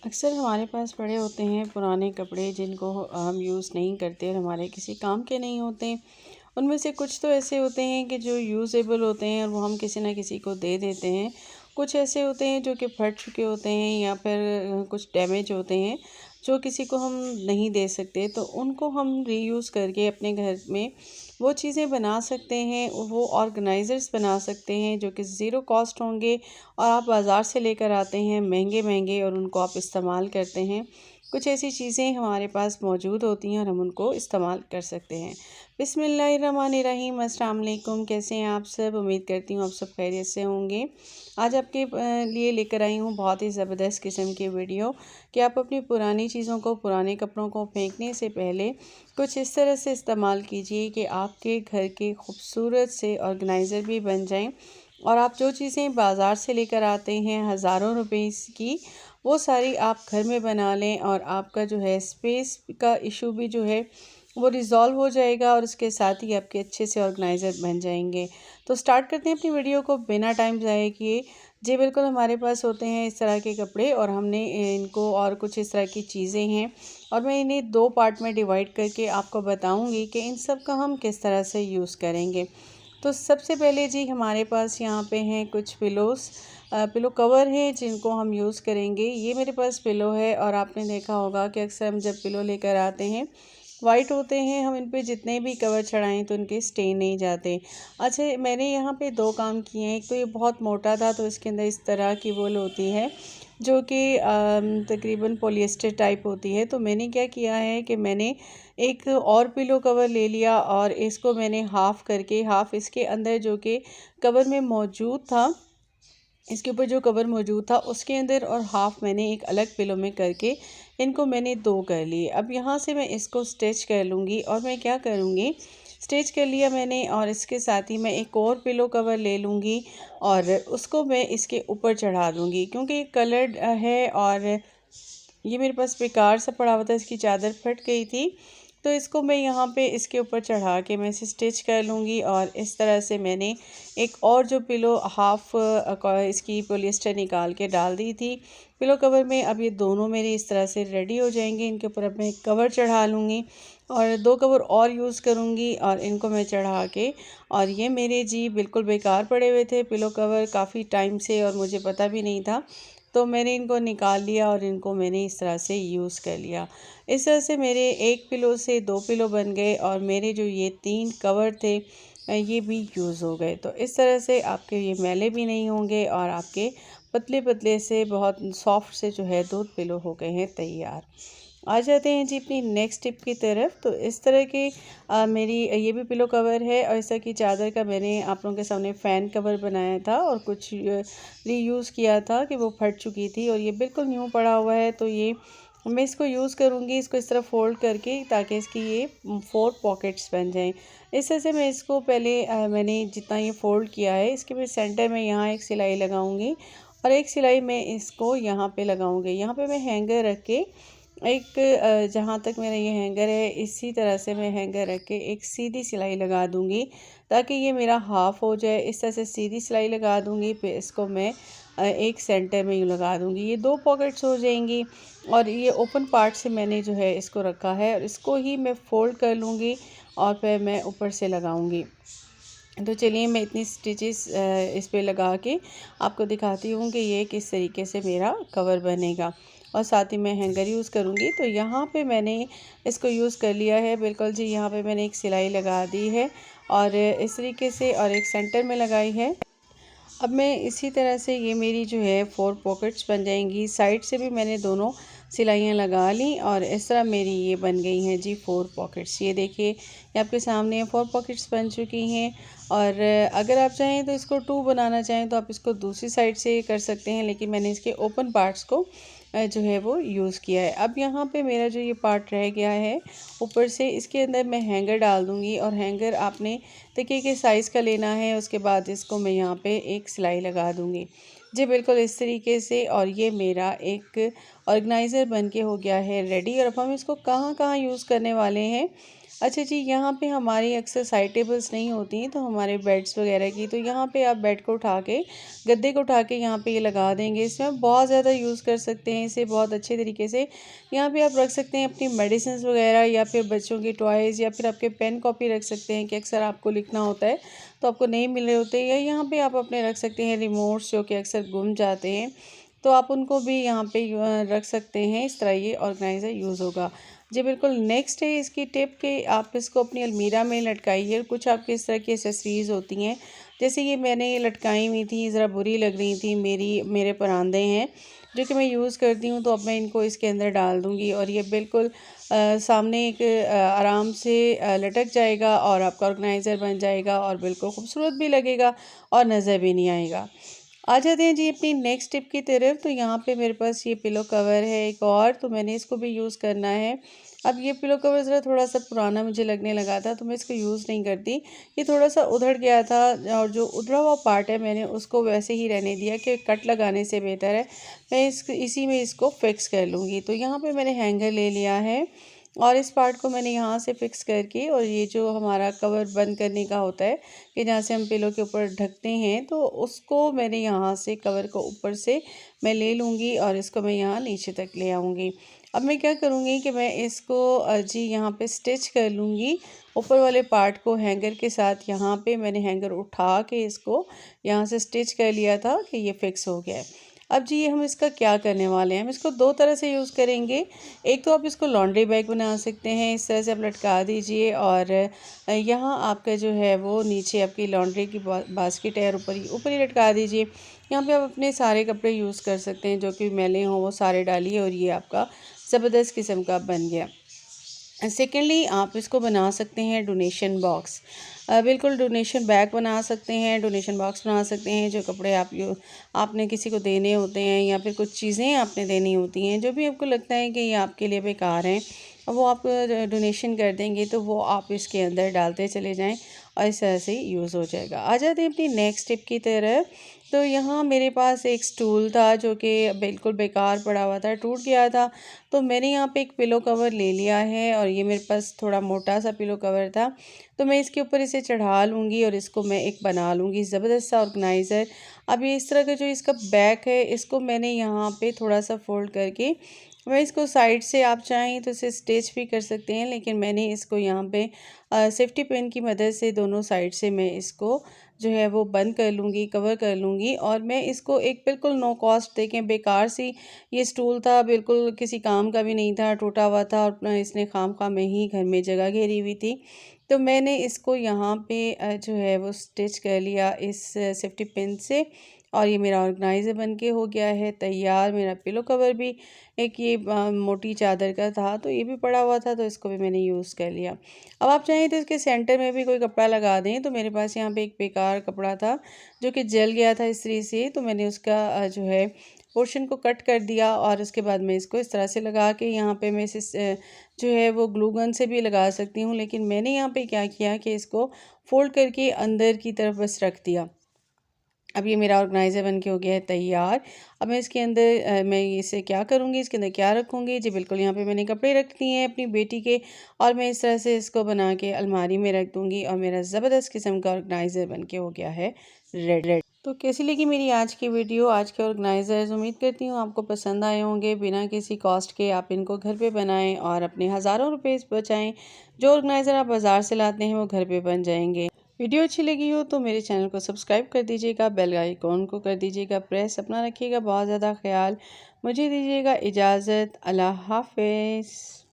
अक्सर हमारे पास पड़े होते हैं पुराने कपड़े जिनको हम यूज़ नहीं करते और हमारे किसी काम के नहीं होते। उनमें से कुछ तो ऐसे होते हैं कि जो यूज़ेबल होते हैं और वो हम किसी न किसी को दे देते हैं। कुछ ऐसे होते हैं जो कि फट चुके होते हैं या फिर कुछ डैमेज होते हैं जो किसी को हम नहीं दे सकते, तो उनको हम रीयूज़ करके अपने घर में वो चीज़ें बना सकते हैं। वो ऑर्गेनाइज़र्स बना सकते हैं जो कि ज़ीरो कॉस्ट होंगे और आप बाज़ार से लेकर आते हैं महंगे-महंगे और उनको आप इस्तेमाल करते हैं। कुछ ऐसी चीज़ें हमारे पास मौजूद होती हैं और हम उनको इस्तेमाल कर सकते हैं। बिस्मिल्लाहिर्रहमानिर्रहीम, अस्सलाम वालेकुम। कैसे हैं आप सब? उम्मीद करती हूँ आप सब खैरियत से होंगे। आज आपके लिए लेकर आई हूँ बहुत ही ज़बरदस्त किस्म की वीडियो कि आप अपनी पुरानी चीज़ों को, पुराने कपड़ों को फेंकने से पहले कुछ इस तरह से इस्तेमाल कीजिए कि आपके घर के खूबसूरत से ऑर्गेनाइज़र भी बन जाएँ और आप जो चीज़ें बाज़ार से लेकर आते हैं हज़ारों रुपए की, वो सारी आप घर में बना लें और आपका जो है स्पेस का इशू भी जो है वो रिज़ॉल्व हो जाएगा और उसके साथ ही आपके अच्छे से ऑर्गेनाइज़र बन जाएंगे। तो स्टार्ट करते हैं अपनी वीडियो को बिना टाइम ज़ाया किए। जी बिल्कुल, हमारे पास होते हैं इस तरह के कपड़े और हमने इनको और कुछ इस तरह की चीज़ें हैं और मैं इन्हें दो पार्ट में डिवाइड करके आपको बताऊंगी कि इन सब का हम किस तरह से यूज़ करेंगे। तो सबसे पहले जी हमारे पास यहाँ पे हैं कुछ पिलो कवर है जिनको हम यूज़ करेंगे। ये मेरे पास पिलो है और आपने देखा होगा कि अक्सर हम जब पिलो लेकर आते हैं वाइट होते हैं, हम इन पे जितने भी कवर चढ़ाएं तो इनके स्टेन नहीं जाते। अच्छा, मैंने यहाँ पे दो काम किए हैं। एक तो ये बहुत मोटा था तो इसके अंदर इस तरह की वूल होती है जो कि तकरीबन पॉलिएस्टर टाइप होती है। तो मैंने क्या किया है कि मैंने एक और पिलो कवर ले लिया और इसको मैंने हाफ़ करके, हाफ़ इसके अंदर जो कि कवर में मौजूद था, इसके ऊपर जो कवर मौजूद था उसके अंदर, और हाफ़ मैंने एक अलग पिलो में करके इनको मैंने दो कर लिए। अब यहाँ से मैं इसको स्टिच कर लूँगी और मैं क्या करूँगी, स्टिच कर लिया मैंने और इसके साथ ही मैं एक और पिलो कवर ले लूँगी और उसको मैं इसके ऊपर चढ़ा दूँगी। क्योंकि ये कलर्ड है और ये मेरे पास बेकार सा पड़ा हुआ था, इसकी चादर फट गई थी, तो इसको मैं यहाँ पे इसके ऊपर चढ़ा के मैं इसे स्टिच कर लूँगी। और इस तरह से मैंने एक और जो पिलो हाफ इसकी पॉलिएस्टर निकाल के डाल दी थी पिलो कवर में। अब ये दोनों मेरे इस तरह से रेडी हो जाएंगे। इनके ऊपर अब मैं एक कवर चढ़ा लूँगी और दो कवर और यूज़ करूँगी और इनको मैं चढ़ा के, और ये मेरे जी बिल्कुल बेकार पड़े हुए थे पिलो कवर काफ़ी टाइम से और मुझे पता भी नहीं था, तो मैंने इनको निकाल लिया और इनको मैंने इस तरह से यूज़ कर लिया। इस तरह से मेरे एक पिलो से दो पिलो बन गए और मेरे जो ये तीन कवर थे ये भी यूज़ हो गए। तो इस तरह से आपके ये मैले भी नहीं होंगे और आपके पतले पतले से बहुत सॉफ्ट से जो है दो पिलो हो गए हैं तैयार। आ जाते हैं जी अपनी नेक्स्ट टिप की तरफ। तो इस तरह के मेरी ये भी पिलो कवर है और इस तरह की चादर का मैंने आप लोगों के सामने फ़ैन कवर बनाया था और कुछ रीयूज़ किया था कि वो फट चुकी थी और ये बिल्कुल न्यू पड़ा हुआ है। तो ये मैं इसको यूज़ करूँगी, इसको इस तरह फ़ोल्ड करके, ताकि इसकी ये 4 पॉकेट्स बन जाएँ। इस तरह से मैं इसको पहले मैंने जितना ये फ़ोल्ड किया है इसके मैं सेंटर में यहाँ एक सिलाई लगाऊंगी और एक सिलाई मैं इसको यहाँ पे लगाऊंगी। यहाँ पे मैं हैंगर रख के एक जहाँ तक मेरा ये हैंगर है इसी तरह से मैं हैंगर रख के एक सीधी सिलाई लगा दूंगी ताकि ये मेरा हाफ़ हो जाए। इस तरह से सीधी सिलाई लगा दूंगी, फिर इसको मैं एक सेंटर में यूँ लगा दूंगी। ये दो पॉकेट्स हो जाएंगी और ये ओपन पार्ट से मैंने जो है इसको रखा है और इसको ही मैं फ़ोल्ड कर लूँगी और फिर मैं ऊपर से लगाऊंगी। तो चलिए मैं इतनी स्टिचेस इस पे लगा के आपको दिखाती हूँ कि ये किस तरीके से मेरा कवर बनेगा। और साथ ही मैं हैंगर यूज़ करूँगी। तो यहाँ पे मैंने इसको यूज़ कर लिया है बिल्कुल जी। यहाँ पे मैंने एक सिलाई लगा दी है और इस तरीके से, और एक सेंटर में लगाई है। अब मैं इसी तरह से ये मेरी जो है 4 पॉकेट्स बन जाएंगी। साइड से भी मैंने दोनों सिलाइयाँ लगा ली और इस तरह मेरी ये बन गई हैं जी 4 पॉकेट्स। ये देखिए, ये आपके सामने 4 पॉकेट्स बन चुकी हैं। और अगर आप चाहें तो इसको 2 बनाना चाहें तो आप इसको दूसरी साइड से कर सकते हैं, लेकिन मैंने इसके ओपन पार्ट्स को जो है वो यूज़ किया है। अब यहाँ पे मेरा जो ये पार्ट रह गया है ऊपर से, इसके अंदर मैं हैंगर डाल दूँगी और हैंगर आपने देखिए कि साइज़ का लेना है। उसके बाद इसको मैं यहाँ पे एक सिलाई लगा दूँगी जी बिल्कुल इस तरीके से। और ये मेरा एक ऑर्गेनाइज़र बन के हो गया है रेडी। और अब हम इसको कहाँ कहाँ यूज़ करने वाले हैं अच्छा जी, यहाँ पे हमारी अक्सर साइड टेबल्स नहीं होती हैं, तो हमारे बेड्स वगैरह की, तो यहाँ पे आप बेड को उठा के, गद्दे को उठा के यहाँ पे ये लगा देंगे। इसमें आप बहुत ज़्यादा यूज़ कर सकते हैं इसे बहुत अच्छे तरीके से। यहाँ पे आप रख सकते हैं अपनी मेडिसिन्स वगैरह, या फिर बच्चों की टॉयज़, या फिर आपके पेन कॉपी रख सकते हैं कि अक्सर आपको लिखना होता है तो आपको नहीं मिल रहे होते, या यहाँ पर आप अपने रख सकते हैं रिमोट्स जो कि अक्सर गुम जाते हैं, तो आप उनको भी यहाँ पे रख सकते हैं। इस तरह ये ऑर्गेनाइज़र यूज़ होगा। जी बिल्कुल, नेक्स्ट है इसकी टिप कि आप इसको अपनी अलमीरा में लटकाइए। कुछ आपके इस तरह की एसेसरीज़ होती हैं, जैसे ये मैंने ये लटकाई हुई थी, ज़रा बुरी लग रही थी, मेरे परांदे हैं जो कि मैं यूज़ करती हूँ, तो अब मैं इनको इसके अंदर डाल दूँगी और ये बिल्कुल सामने एक आराम से लटक जाएगा और आपका ऑर्गेनाइज़र बन जाएगा और बिल्कुल खूबसूरत भी लगेगा और नज़र भी नहीं आएगा। आ जाते हैं जी अपनी नेक्स्ट टिप की तरफ। तो यहाँ पे मेरे पास ये पिलो कवर है एक और, तो मैंने इसको भी यूज़ करना है। अब ये पिलो कवर ज़रा थोड़ा-सा पुराना मुझे लगने लगा था, तो मैं इसको यूज़ नहीं करती। ये थोड़ा-सा उधड़ गया था और जो उधड़ा हुआ पार्ट है मैंने उसको वैसे ही रहने दिया कि कट लगाने से बेहतर है मैं इसी में इसको फ़िक्स कर लूँगी। तो यहाँ पे मैंने हैंगर ले लिया है और इस पार्ट को मैंने यहाँ से फ़िक्स करके, और ये जो हमारा कवर बंद करने का होता है कि जहाँ से हम पिलो के ऊपर ढकते हैं, तो उसको मैंने यहाँ से कवर को ऊपर से मैं ले लूँगी और इसको मैं यहाँ नीचे तक ले आऊँगी। अब मैं क्या करूँगी कि मैं इसको जी यहाँ पे स्टिच कर लूँगी। ऊपर वाले पार्ट को हैंगर के साथ यहाँ पे मैंने हैंगर उठा के इसको यहाँ से स्टिच कर लिया था कि ये फ़िक्स हो गया है। अब जी ये हम इसका क्या करने वाले हैं, हम इसको दो तरह से यूज़ करेंगे। एक तो आप इसको लॉन्ड्री बैग बना सकते हैं, इस तरह से आप लटका दीजिए और यहाँ आपका जो है वो नीचे आपकी लॉन्ड्री की बास्केट है और ऊपर ही लटका दीजिए। यहाँ पे आप अपने सारे कपड़े यूज़ कर सकते हैं जो कि मैले हों वो सारे डालिए और ये आपका ज़बरदस्त किस्म का बन गया। सेकेंडली आप इसको बना सकते हैं डोनेशन बॉक्स। बिल्कुल डोनेशन बैग बना सकते हैं, डोनेशन बॉक्स बना सकते हैं। जो कपड़े आपने किसी को देने होते हैं या फिर कुछ चीज़ें आपने देनी होती हैं, जो भी आपको लगता है कि ये आपके लिए बेकार हैं, वो आप डोनेशन कर देंगे, तो वो आप इसके अंदर डालते चले जाएँ और इस तरह से यूज़ हो जाएगा। आ जाते हैं अपनी नेक्स्ट टिप की तरफ। तो यहाँ मेरे पास एक स्टूल था जो कि बिल्कुल बेकार पड़ा हुआ था, टूट गया था। तो मैंने यहाँ पे एक पिलो कवर ले लिया है और ये मेरे पास थोड़ा मोटा सा पिलो कवर था, तो मैं इसके ऊपर इसे चढ़ा लूँगी और इसको मैं एक बना लूँगी ज़बरदस्त सा ऑर्गेनाइज़र। अब ये इस तरह का जो इसका बैक है, इसको मैंने यहाँ पे थोड़ा सा फोल्ड करके मैं इसको साइड से, आप चाहें तो इसे स्टिच भी कर सकते हैं, लेकिन मैंने इसको यहाँ पे सेफ्टी पिन की मदद से दोनों साइड से मैं इसको जो है वो बंद कर लूँगी, कवर कर लूँगी और मैं इसको एक बिल्कुल नो कॉस्ट, देखें बेकार सी ये स्टूल था, बिल्कुल किसी काम का भी नहीं था, टूटा हुआ था और इसने खामखा में ही घर में जगह घेरी हुई थी। तो मैंने इसको यहाँ पे जो है वो स्टिच कर लिया इस सेफ्टी पिन से और ये मेरा ऑर्गेनाइज़र बन के हो गया है तैयार। मेरा पिलो कवर भी एक ये मोटी चादर का था, तो ये भी पड़ा हुआ था, तो इसको भी मैंने यूज़ कर लिया। अब आप चाहें तो इसके सेंटर में भी कोई कपड़ा लगा दें, तो मेरे पास यहाँ पे एक बेकार कपड़ा था जो कि जल गया था इस्त्री से, तो मैंने उसका जो है पोर्शन को कट कर दिया और उसके बाद मैं इसको इस तरह से लगा के यहाँ पे मैं इसे जो है वो ग्लू गन से भी लगा सकती हूँ, लेकिन मैंने यहाँ पे क्या किया कि इसको फोल्ड करके अंदर की तरफ बस रख दिया। अब ये मेरा ऑर्गेनाइज़र बन के हो गया है तैयार। अब मैं इसके अंदर मैं इसे क्या करूँगी, इसके अंदर क्या रखूँगी? जी बिल्कुल, यहाँ पे मैंने कपड़े रख दिए हैं अपनी बेटी के और मैं इस तरह से इसको बना के अलमारी में रख दूँगी और मेरा ज़बरदस्त किस्म का ऑर्गेनाइज़र बन के हो गया है रेडी। तो कैसी लगी मेरी आज की वीडियो, आज के ऑर्गेनाइज़र्स? उम्मीद करती हूँ आपको पसंद आए होंगे। बिना किसी कॉस्ट के आप इनको घर पे बनाएं और अपने हज़ारों रुपए बचाएं। जो ऑर्गेनाइज़र आप बाज़ार से लाते हैं वो घर पे बन जाएंगे। वीडियो अच्छी लगी हो तो मेरे चैनल को सब्सक्राइब कर दीजिएगा, बेल आइकॉन को कर दीजिएगा प्रेस। अपना रखिएगा बहुत ज़्यादा ख्याल। मुझे दीजिएगा इजाज़त। अल्लाह हाफ़िज़।